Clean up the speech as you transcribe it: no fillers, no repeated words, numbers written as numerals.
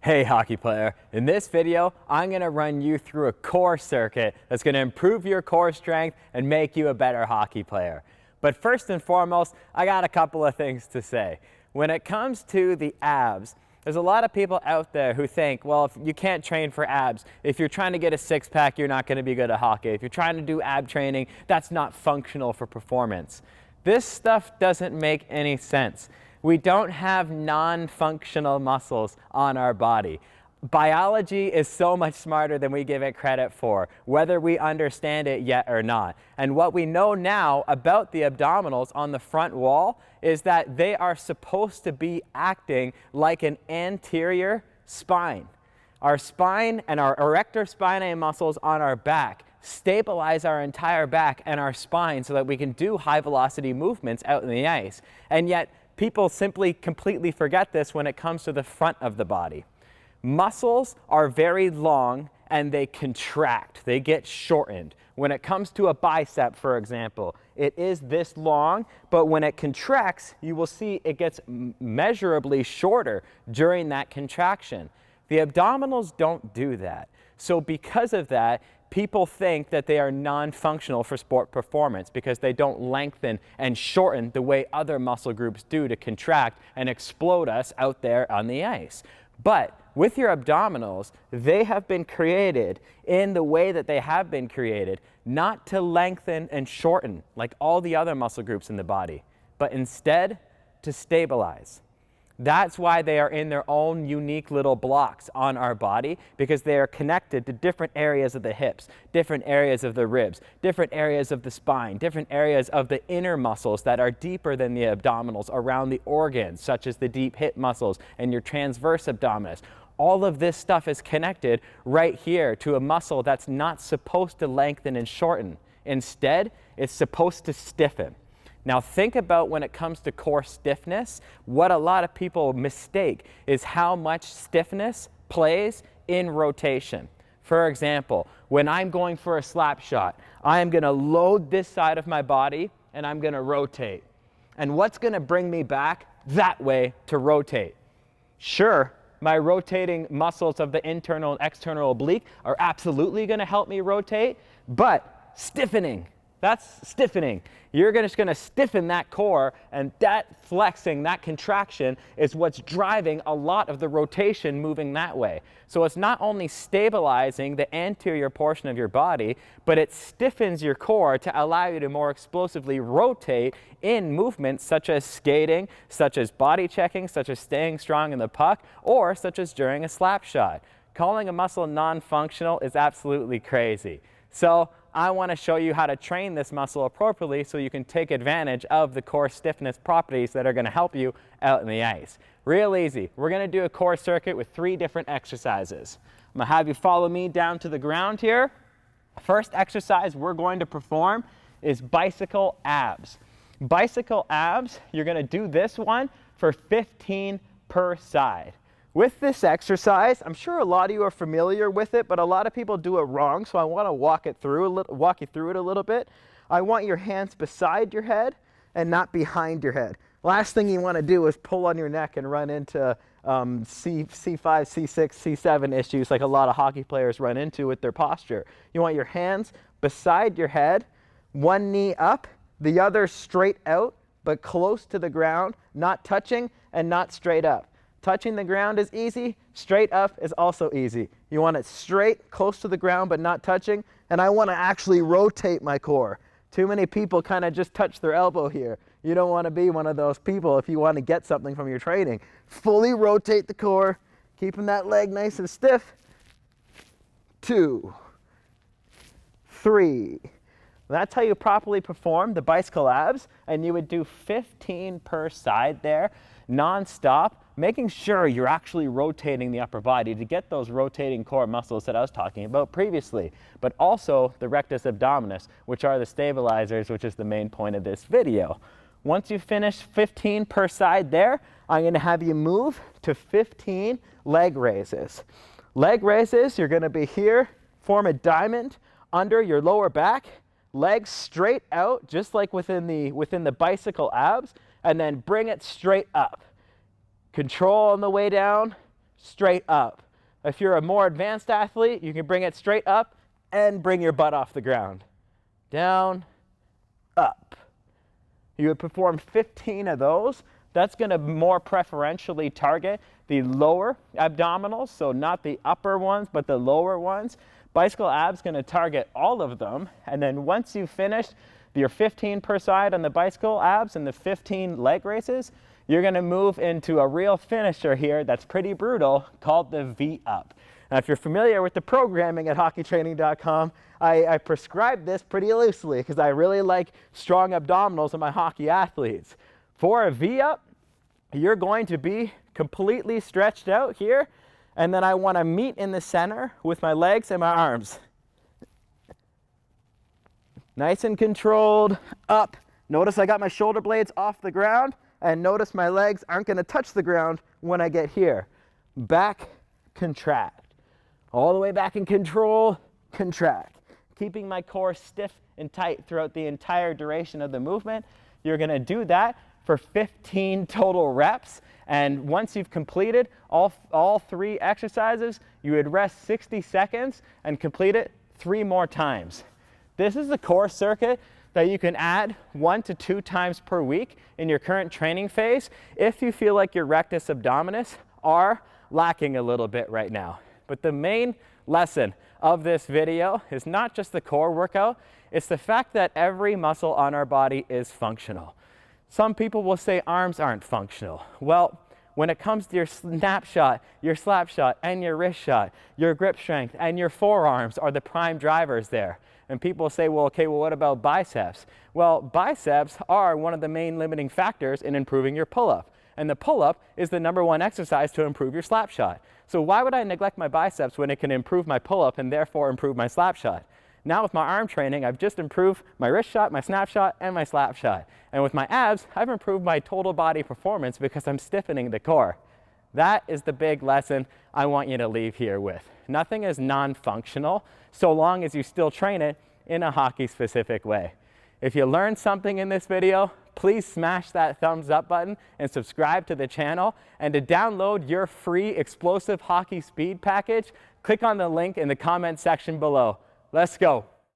Hey hockey player, in this video I'm going to run you through a core circuit that's going to improve your core strength and make you a better hockey player. But first and foremost, I got a couple of things to say. When it comes to the abs, there's a lot of people out there who think, well, if you can't train for abs. If you're trying to get a six-pack, you're not going to be good at hockey. If you're trying to do ab training, that's not functional for performance. This stuff doesn't make any sense. We don't have non-functional muscles on our body. Biology is so much smarter than we give it credit for, whether we understand it yet or not. And what we know now about the abdominals on the front wall is that they are supposed to be acting like an anterior spine. Our spine and our erector spinae muscles on our back stabilize our entire back and our spine so that we can do high velocity movements out in the ice. And yet, people simply completely forget this when it comes to the front of the body. Muscles are very long and they contract, they get shortened. When it comes to a bicep, for example, it is this long, but when it contracts, you will see it gets measurably shorter during that contraction. The abdominals don't do that. So because of that, people think that they are non-functional for sport performance because they don't lengthen and shorten the way other muscle groups do to contract and explode us out there on the ice. But with your abdominals, they have been created in the way that they have been created, not to lengthen and shorten like all the other muscle groups in the body, but instead to stabilize. That's why they are in their own unique little blocks on our body, because they are connected to different areas of the hips, different areas of the ribs, different areas of the spine, different areas of the inner muscles that are deeper than the abdominals around the organs, such as the deep hip muscles and your transverse abdominis. All of this stuff is connected right here to a muscle that's not supposed to lengthen and shorten. Instead, it's supposed to stiffen. Now think about when it comes to core stiffness, what a lot of people mistake is how much stiffness plays in rotation. For example, when I'm going for a slap shot, I am going to load this side of my body and I'm going to rotate. And what's going to bring me back that way to rotate? Sure, my rotating muscles of the internal and external oblique are absolutely going to help me rotate, but stiffening. That's stiffening. You're just going to stiffen that core, and that flexing, that contraction is what's driving a lot of the rotation moving that way. So it's not only stabilizing the anterior portion of your body, but it stiffens your core to allow you to more explosively rotate in movements such as skating, such as body checking, such as staying strong in the puck, or such as during a slap shot. Calling a muscle non-functional is absolutely crazy. So I want to show you how to train this muscle appropriately so you can take advantage of the core stiffness properties that are going to help you out in the ice. Real easy. We're going to do a core circuit with 3 different exercises. I'm going to have you follow me down to the ground here. First exercise we're going to perform is bicycle abs. Bicycle abs, you're going to do this one for 15 per side. With this exercise, I'm sure a lot of you are familiar with it, but a lot of people do it wrong, so I want to walk you through it a little bit. I want your hands beside your head and not behind your head. Last thing you want to do is pull on your neck and run into C5, C6, C7 issues like a lot of hockey players run into with their posture. You want your hands beside your head, one knee up, the other straight out, but close to the ground, not touching and not straight up. Touching the ground is easy, straight up is also easy. You want it straight, close to the ground, but not touching, and I want to actually rotate my core. Too many people kind of just touch their elbow here. You don't want to be one of those people if you want to get something from your training. Fully rotate the core, keeping that leg nice and stiff. 2, 3. That's how you properly perform the bicycle abs, and you would do 15 per side there, non-stop, making sure you're actually rotating the upper body to get those rotating core muscles that I was talking about previously, but also the rectus abdominis, which are the stabilizers, which is the main point of this video. Once you finish 15 per side there, I'm going to have you move to 15 leg raises. Leg raises, you're going to be here, form a diamond under your lower back, legs straight out, just like within the bicycle abs, and then bring it straight up. Control on the way down, straight up. If you're a more advanced athlete, you can bring it straight up and bring your butt off the ground. Down, up. You would perform 15 of those. That's going to more preferentially target the lower abdominals, so not the upper ones, but the lower ones. Bicycle abs going to target all of them, and then once you've finished your 15 per side on the bicycle abs and the 15 leg races, you're going to move into a real finisher here that's pretty brutal called the V-up. Now, if you're familiar with the programming at hockeytraining.com, I prescribe this pretty loosely because I really like strong abdominals in my hockey athletes. For a V-up, you're going to be completely stretched out here, and then I want to meet in the center with my legs and my arms. Nice and controlled, up. Notice I got my shoulder blades off the ground, and notice my legs aren't going to touch the ground when I get here. Back, contract. All the way back in control, contract. Keeping my core stiff and tight throughout the entire duration of the movement. You're going to do that for 15 total reps. And once you've completed all 3 exercises, you would rest 60 seconds and complete it 3 more times. This is the core circuit that you can add 1 to 2 times per week in your current training phase if you feel like your rectus abdominis are lacking a little bit right now. But the main lesson of this video is not just the core workout, it's the fact that every muscle on our body is functional. Some people will say arms aren't functional. Well, when it comes to your snapshot, your slap shot, and your wrist shot, your grip strength and your forearms are the prime drivers there. And people say, well, okay, well, what about biceps? Well, biceps are one of the main limiting factors in improving your pull-up. And the pull-up is the #1 exercise to improve your slap shot. So why would I neglect my biceps when it can improve my pull-up and therefore improve my slap shot? Now with my arm training, I've just improved my wrist shot, my snap shot, and my slap shot. And with my abs, I've improved my total body performance because I'm stiffening the core. That is the big lesson I want you to leave here with. Nothing is non-functional so long as you still train it in a hockey-specific way. If you learned something in this video, please smash that thumbs up button and subscribe to the channel. And to download your free explosive hockey speed package, click on the link in the comment section below. Let's go.